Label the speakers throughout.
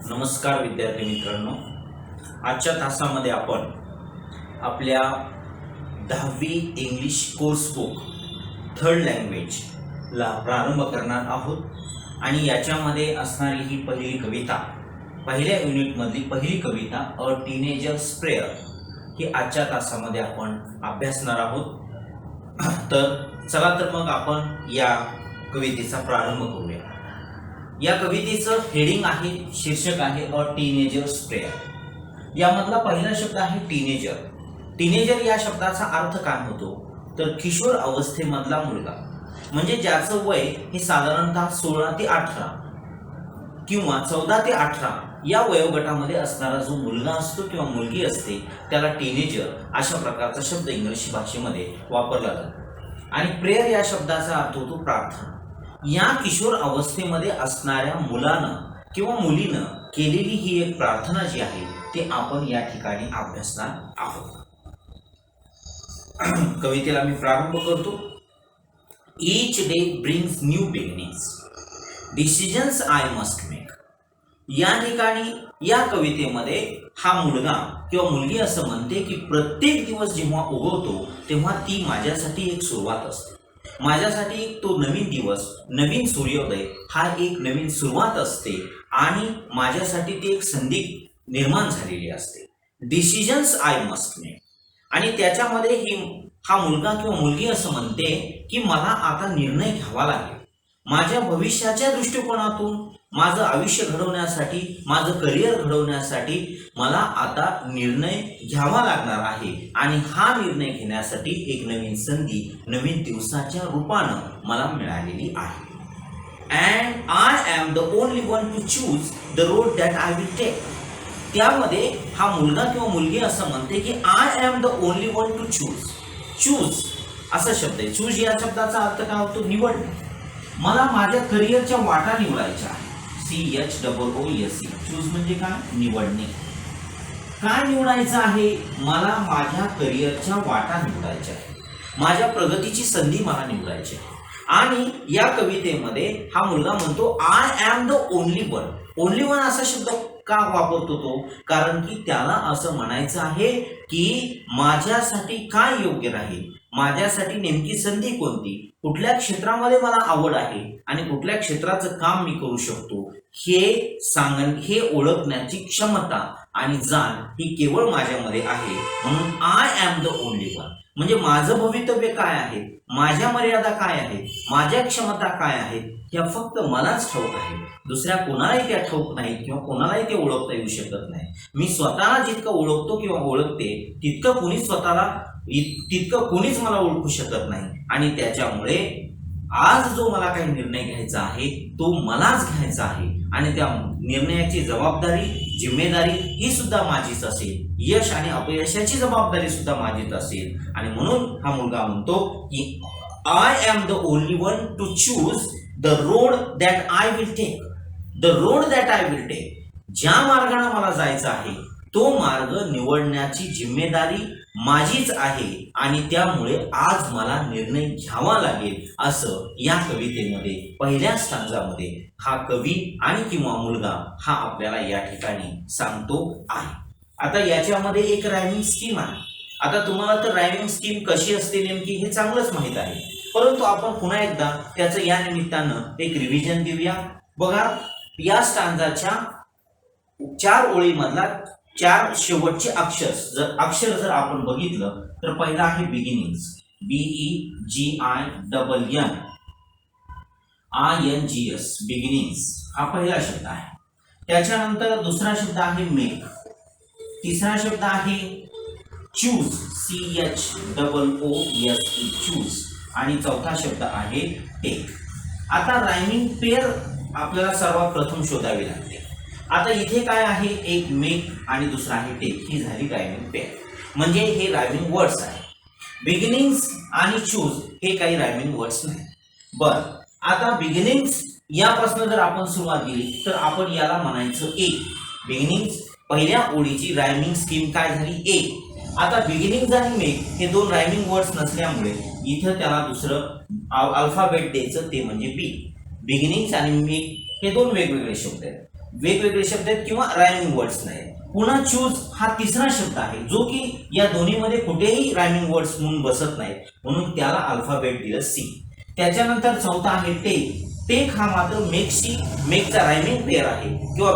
Speaker 1: नमस्कार विद्यार्थी मित्रांनो, आजच्या तासामध्ये आपण आपल्या 10वी इंग्लिश कोर्स बुक थर्ड लँग्वेजला प्रारंभ करणार आहोत आणि याच्यामध्ये असणारी ही पहिली कविता, पहिल्या युनिटमधली पहिली कविता अ टीनेजर्स प्रेयर ही आजच्या तासामध्ये आपण अभ्यासणार आहोत. तर चला तर मग आपण या कवितेचा प्रारंभ करूया. या कवितेचं हेडिंग आहे, शीर्षक आहे अ टीनेजर्स प्रेयर. यामधला पहिला शब्द आहे टीनेजर. टीनेजर या शब्दाचा अर्थ काय होतो तर किशोर अवस्थेमधला मुलगा, म्हणजे ज्याचं वय हे साधारणतः 16 ते 18 किंवा 14 ते 18 या वयोगटामध्ये असणारा जो मुलगा असतो किंवा मुलगी असते त्याला टीनेजर अशा प्रकारचा शब्द इंग्रजी भाषेमध्ये वापरला जातो. आणि प्रेयर या शब्दाचा अर्थ होतो प्रार्थना. या किशोर अवस्थेमध्ये असणाऱ्या मुलानं किंवा मुलीनं केलेली ही एक प्रार्थना जी आहे ते आपण या ठिकाणी अभ्यासणार आहोत. कवितेला मी प्रारंभ करतो. Each day brings new beginnings. Decisions I must make. या ठिकाणी या कवितेमध्ये हा मुलगा किंवा मुलगी असं म्हणते की प्रत्येक दिवस जेव्हा उगवतो तेव्हा ती माझ्यासाठी एक सुरुवात असते. माझ्यासाठी एक तो नवीन दिवस, नवीन सूर्योदय हा एक नवीन सुरुवात असते आणि माझ्यासाठी ती एक संधी निर्माण झालेली असते. Decisions I must make. आणि त्याच्यामध्ये हा मुलगा किंवा मुलगी असं म्हणते की मला आता निर्णय घ्यावा लागेल. माझ्या भविष्याच्या दृष्टिकोनातून माझं आयुष्य घडवण्यासाठी, माझं करिअर घडवण्यासाठी मला आता निर्णय घ्यावा लागणार आहे आणि हा निर्णय घेण्यासाठी एक नवीन संधी नवीन दिवसाच्या रूपानं मला मिळालेली आहे. And I am the only one to choose the road that I will take. त्यामध्ये हा मुलगा किंवा मुलगी असं म्हणते की I am the only one to choose. Choose असा शब्द आहे. चूज या शब्दाचा अर्थ काय होतो? निवडणे. मला माझ्या करिअरच्या वाटा निवडायच्या आहे. CHOOSE. चूज म्हणजे काय? निवडणे. काय निवडायचं आहे? मला माझ्या करिअरच्या वाटा निवडायच्या आहे. माझ्या प्रगतीची संधी मला निवडायची आहे. आणि या कवितेमध्ये हा मुलगा म्हणतो I am the only one. Only one असा शब्द का वापरतो तो? कारण की त्याला असं म्हणायचं आहे की माझ्यासाठी काय योग्य राहील, माझ्यासाठी नेमकी संधी कोणती, कुठल्या क्षेत्रामध्ये मला आवड आहे आणि कुठल्या क्षेत्राचं काम मी करू शकतो हे ओळखण्याची क्षमता आणि जाण ही केवळ माझ्यामध्ये आहे. म्हणून I am the only one. म्हणजे माझं भवितव्य काय आहे, माझ्या मर्यादा काय आहेत, माझ्या क्षमता काय आहेत ह्या फक्त मलाच ठाऊक आहे. दुसऱ्या कोणालाही त्या ठाऊक नाहीत किंवा कोणालाही ते ओळखता येऊ शकत नाही. मी स्वतःला जितकं ओळखतो किंवा ओळखते तितकं कोणीच मला ओळखू शकत नाही. आणि त्याच्यामुळे आज जो मला काही निर्णय घ्यायचा आहे तो मलाच घ्यायचा आहे आणि त्या निर्णयाची जबाबदारी, जिम्मेदारी ही सुद्धा माझीच असेल. यश आणि अपयशाची जबाबदारी सुद्धा माझीच असेल. आणि म्हणून हा मुलगा म्हणतो की I am the only one to choose the road that I will take. The road that I will take. ज्या मार्गाने मला जायचं आहे तो मार्ग निवडण्याची जिम्मेदारी माझीच आहे आणि त्यामुळे आज मला निर्णय घ्यावा लागेल असं या कवितेमध्ये पहिल्या स्टांजामध्ये हा कवी आणि किंवा मुलगा हा आपल्याला या ठिकाणी सांगतो आहे. आता याच्यामध्ये एक रायमिंग स्कीम आहे. आता तुम्हाला तर रायमिंग स्कीम कशी असते नेमकी हे चांगलंच माहित आहे, परंतु आपण पुन्हा एकदा त्याचं या निमित्तानं एक रिव्हिजन देऊया. बघा, या स्टांजाच्या 4 ओळीमधला 4 शेवटचे अक्षर जर आपण बघितलं तर पहिला आहे बिगिनिंग्स. BEGININGS. बिगिनिंग्स हा पहिला शब्द आहे. त्याच्यानंतर दुसरा शब्द आहे मेक. तिसरा शब्द आहे चूज. CHOOSE. चूज. आणि चौथा शब्द आहे टेक. आता रायमिंग पेअर आपल्याला सर्वात प्रथम शोधावी लागते. आता इथे काय आहे? एक मेक आणि दुसरा आहे टेक. ही झाली रायमिंग पेअर, म्हणजे हे रायमिंग वर्ड्स आहे. बिगिनिंग्स आणि चूज हे काही रायमिंग वर्ड्स नाही. बर, आता बिगिनिंग्स यापासून जर आपण सुरुवात केली तर आपण याला म्हणायचं ए. बिगिनिंग्स पहिल्या ओळीची रायमिंग स्कीम काय झाली? ए. आता बिगिनिंग्स आणि मेक हे 2 रायमिंग वर्ड्स नसल्यामुळे इथं त्याला दुसरं अल्फाबेट द्यायचं, ते म्हणजे बी. बिगिनिंग्स आणि मेक हे 2 वेगवेगळे शब्द आहेत. वेगवेगळे शब्द आहेत किंवा रायमिंग वर्ड्स नाही. पुन्हा चूज हा तिसरा शब्द आहे जो की या दोन्हीमध्ये कुठेही रायमिंग वर्ड्स म्हणून बसत नाहीत, म्हणून त्याला अल्फाबेट दिलं सी. त्याच्यानंतर चौथा आहे टेक. टेक हा मात्र मेकचा रायमिंग पेअर आहे किंवा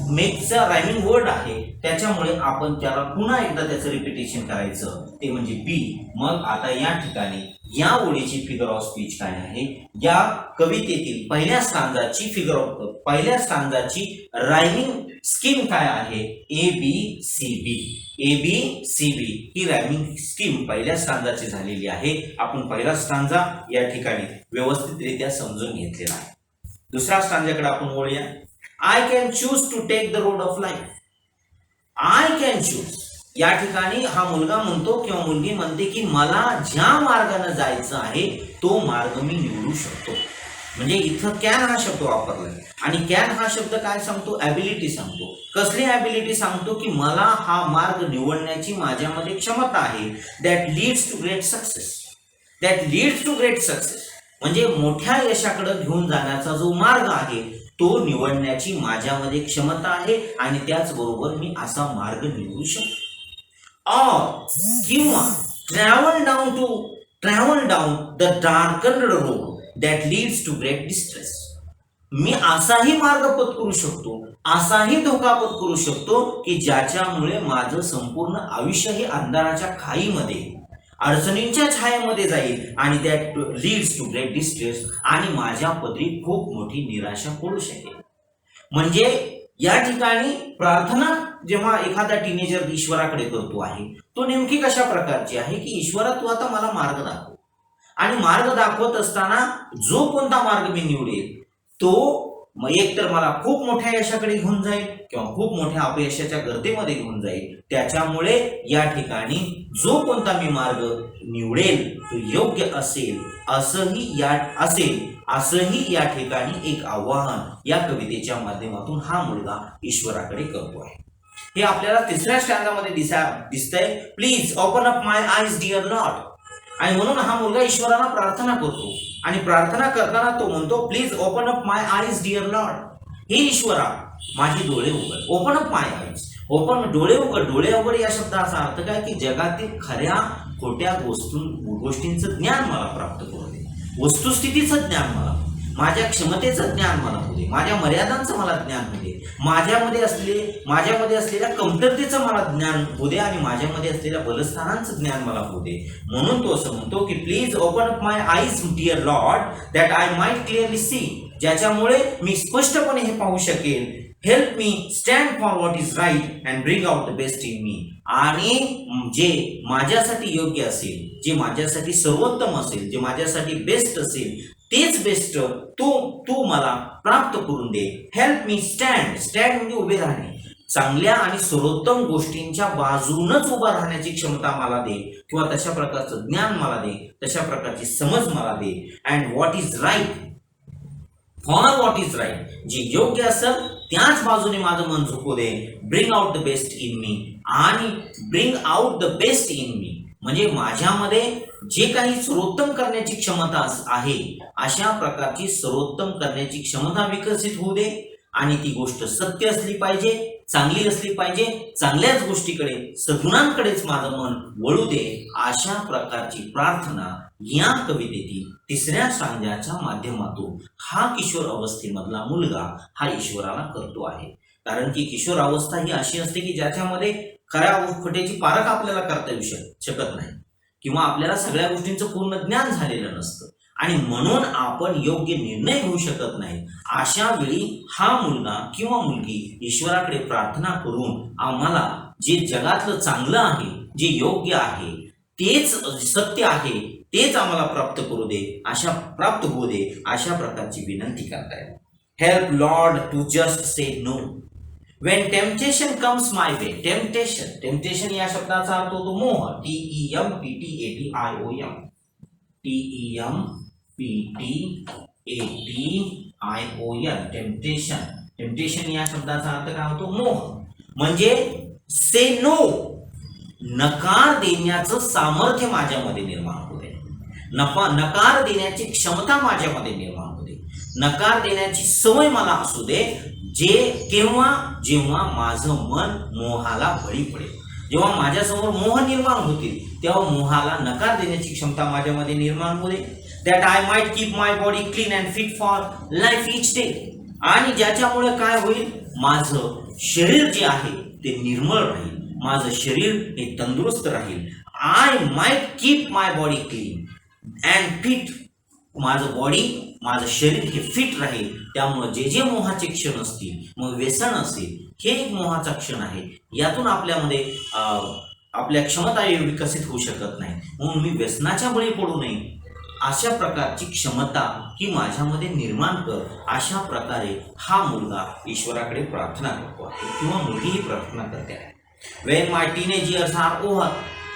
Speaker 1: मेकचा रायमिंग वर्ड आहे, त्याच्यामुळे आपण त्याला पुन्हा एकदा त्याचं रिपिटेशन करायचं, ते म्हणजे बी. मग आता या ठिकाणी या ओळीची फिगर ऑफ स्पीच काय आहे, या कवितेतील पहिल्या स्टांजाची रायमिंग स्कीम काय आहे, A B C B. A B C B ही रायमिंग स्कीम पहिल्या स्टांजाची झालेली आहे. आपण पहिला स्टांजा या ठिकाणी व्यवस्थितरित्या समजून घेतलेला आहे. दुसऱ्या स्टांजाकडे आपण वळूया. I can choose to take the road of life. I can choose, या ठिकाणी हा मुलगा म्हणतो किंवा मुलगी म्हणते की मला ज्या मार्गाने जायचं आहे तो मार्ग मी निवडू शकतो. म्हणजे इथं कॅन हा शब्द वापरलाय आणि कॅन हा शब्द काय सांगतो, ॲबिलिटी सांगतो. कसली ॲबिलिटी सांगतो की मला हा मार्ग निवडण्याची माझ्यामध्ये क्षमता आहे. That leads to great success. That leads to great success म्हणजे मोठ्या यशाकडे घेऊन जाण्याचा जो मार्ग आहे तो निवडण्याची माझ्यामध्ये क्षमता आहे आणि त्याचबरोबर मी असा मार्ग निवडू शकतो. किंवा travel down the darkened road that leads to great distress. मी असाही मार्ग पत्करू शकतो, असाही धोका पत्करू शकतो की ज्याच्यामुळे माझं संपूर्ण आयुष्य हे अंधाराच्या खाईमध्ये, अडचणींच्या छायेमध्ये जाईल आणि that leads to great distress आणि माझ्या पदरी खूप मोठी निराशा पडू शकेल. म्हणजे या ठिकाणी प्रार्थना जेव्हा एखादा टीनेजर ईश्वराकडे करतो आहे तो नेमकी कशा प्रकारची आहे की ईश्वरा तू आता मला मार्ग दाखव, आणि मार्ग दाखवत असताना जो कोणता मार्ग मी निवडेल तो एक तर मला खूप मोठ्या यशाकडे घेऊन जाईल किंवा खूप मोठ्या अपयशाच्या गर्दीमध्ये घेऊन जाईल. त्याच्यामुळे या ठिकाणी जो कोणता मी मार्ग निवडेल तो योग्य असेल असंही या ठिकाणी एक आव्हान या कवितेच्या माध्यमातून हा मुलगा ईश्वराकडे करतो आहे. हे आपल्याला तिसऱ्या स्टँजामध्ये दिसतंय. Please open up my eyes dear lord. आणि म्हणून हा मुलगा ईश्वराला प्रार्थना करतो आणि प्रार्थना करताना तो म्हणतो please open up my eyes dear lord. हे ईश्वरा माझी डोळे उघड. Open up my eyes, open डोळे उघड. डोळे उघड या शब्दाचा अर्थ काय की जगातील खऱ्या खोट्या गोष्टींचं ज्ञान मला प्राप्त करू दे, वस्तुस्थितीचं ज्ञान मला, माझ्या क्षमतेचं ज्ञान मला होऊ दे, माझ्या मर्यादांचं मला ज्ञान होऊ दे, माझ्यामध्ये असलेल्या कमतरतेचं मला ज्ञान होऊ दे आणि माझ्यामध्ये असलेल्या बलस्थानांचं ज्ञान मला होऊ दे. म्हणून तो असं म्हणतो की please open up my eyes dear lord that I might clearly see. ज्याच्यामुळे मी स्पष्टपणे हे पाहू शकेल. Help me stand for what is right and bring out the best in me. आणि जे माझ्यासाठी योग्य असेल, जे माझ्यासाठी सर्वोत्तम असेल, जे माझ्यासाठी बेस्ट असेल तेच बेस्ट तू मला प्राप्त करून दे. हेल्प मी स्टँड म्हणजे उभे राहणे, चांगल्या आणि सर्वोत्तम गोष्टींच्या बाजूनच उभा राहण्याची क्षमता मला दे किंवा तशा प्रकारचं ज्ञान मला दे, तशा प्रकारची समज मला दे. And what is right, for what is right, जे योग्य असेल त्याच बाजूने माझं मन झुकू दे. Bring out the best in me, आणि bring out the best in me म्हणजे माझ्यामध्ये जे काही सर्वोत्तम करण्याची क्षमता आहे अशा प्रकारची सर्वोत्तम करण्याची क्षमता विकसित होऊ दे. आणि ती गोष्ट सत्य असली पाहिजे, चांगली असली पाहिजे, चांगल्याच गोष्टीकडे, सद्गुणांकडेच माझं मन वळू दे. अशा प्रकारची प्रार्थना या कवितेतील तिसऱ्या स्टांजाच्या माध्यमातून हा किशोर अवस्थेमधला मुलगा हा ईश्वराला करतो आहे. कारण की किशोर अवस्था ही अशी असते की ज्याच्यामध्ये खऱ्या खोट्याची पारख आपल्याला करता येऊ शकत नाही किंवा आपल्याला सगळ्या गोष्टींचं पूर्ण ज्ञान झालेलं नसतं आणि म्हणून आपण योग्य निर्णय घेऊ शकत नाही. अशा वेळी हा मुलगा किंवा मुलगी ईश्वराकडे प्रार्थना करून आम्हाला जे जगातलं चांगलं आहे, जे योग्य आहे, तेच सत्य आहे, तेच आम्हाला प्राप्त करू दे, प्राप्त होऊ दे, अशा प्रकारची विनंती करतायत. Help lord to just say no when temptation comes my way. Temptation या शब्दाचा अर्थ होतो मोह. टेम्पटेशन या शब्दाचा अर्थ काय होतो मोह. म्हणजे से नो, नकार देण्याचं सामर्थ्य माझ्यामध्ये निर्माण होऊ दे, नकार देण्याची क्षमता माझ्यामध्ये निर्माण होऊ दे, नकार देण्याची सवय मला असू दे. केव्हा, जेव्हा माझं मन मोहाला बळी पडेल, जेव्हा माझ्यासमोर मोह निर्माण होतील तेव्हा मोहाला नकार देण्याची क्षमता माझ्यामध्ये निर्माण होईल. That I might keep my body clean and fit for life each day. आणि ज्याच्यामुळे काय होईल, माझं शरीर जे आहे ते निर्मळ राहील, माझं शरीर हे तंदुरुस्त राहील. I might keep my body clean and fit, माझं शरीर हे फिट राहील. त्यामुळं जे मोहाचे क्षण असतील, मग व्यसन असेल, हे एक मोहाचा क्षण आहे. यातून आपल्यामध्ये आपल्या क्षमता विकसित होऊ शकत नाही. म्हणून मी व्यसनाच्या बळी पडू नये अशा प्रकारची क्षमता ही माझ्यामध्ये निर्माण कर. अशा प्रकारे हा मुलगा ईश्वराकडे प्रार्थना करतो आहे किंवा मुलगी ही प्रार्थना करते आहे. वेन माय टीनेज इयर्स आर ओव्हर,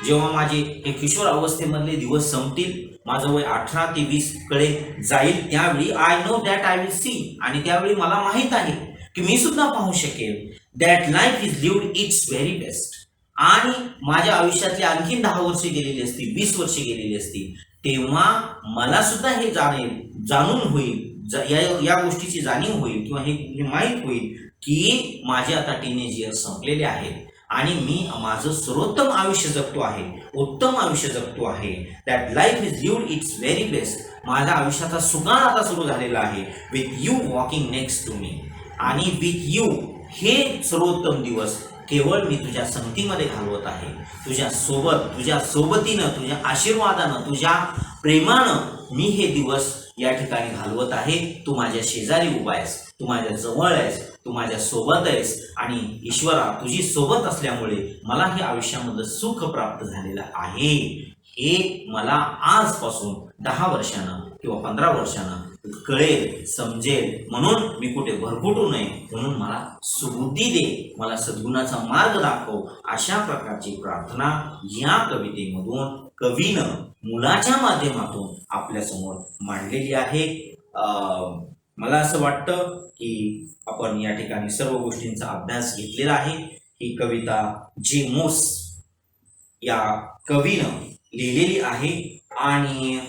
Speaker 1: जेव्हा माझे हे किशोर अवस्थेमधले दिवस संपतील, माझं वय 18 ते 20 कडे जाईल, त्यावेळी I know that I will see, आणि त्यावेळी मला माहीत आहे की मी सुद्धा पाहू शकेल that life is lived its very best. आणि माझ्या आयुष्यातली आणखीन 10 वर्षे गेलेली असतील, 20 वर्षे गेलेली असतील, तेव्हा मला सुद्धा हे जाणून होईल, या गोष्टीची जाणीव होईल किंवा हे माहीत होईल की माझे आता टीनेज इयर्स संपलेले आहेत आणि मी माझं सर्वोत्तम आयुष्य जगतो आहे, उत्तम आयुष्य जगतो आहे. That life is lived its very best. माझ्या आयुष्याचा सुकाळ आता सुरू झालेला आहे. With you walking next to me, आणि विथ यू हे सर्वोत्तम दिवस केवळ मी तुझ्या संगतीमध्ये घालवत आहे. तुझ्या सोबतीनं, तुझ्या आशीर्वादानं, तुझ्या प्रेमानं मी हे दिवस या ठिकाणी घालवत आहे. तू माझ्या शेजारी उभा आहेस, तू माझ्या जवळ आहेस, तू माझ्या सोबत आहेस, आणि ईश्वरा तुझी सोबत असल्यामुळे मला हे आयुष्यामधलं सुख प्राप्त झालेलं आहे. हे मला आजपासून 10 वर्षानं किंवा 15 वर्षानं कळेल, समजेल. म्हणून मी कुठे भरकटू नये, म्हणून मला सुबुद्धी दे, मला सद्गुणाचा मार्ग दाखव. अशा प्रकारची प्रार्थना या कवितेमधून कवीनं मुलाच्या माध्यमातून आपल्यासमोर मांडलेली आहे. मला असं वाटतं की आपण या ठिकाणी सर्व गोष्टींचा अभ्यास घेतलेला आहे. ही कविता जेमोस या कवीनं लिहिलेली आहे, आणि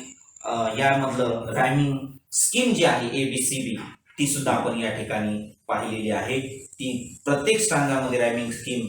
Speaker 1: यामधलं रायमिंग स्कीम जी आहे ABCD ती सुद्धा आपण या ठिकाणी पाहिलेली आहे. ती प्रत्येक स्टांगामध्ये रायमिंग स्कीम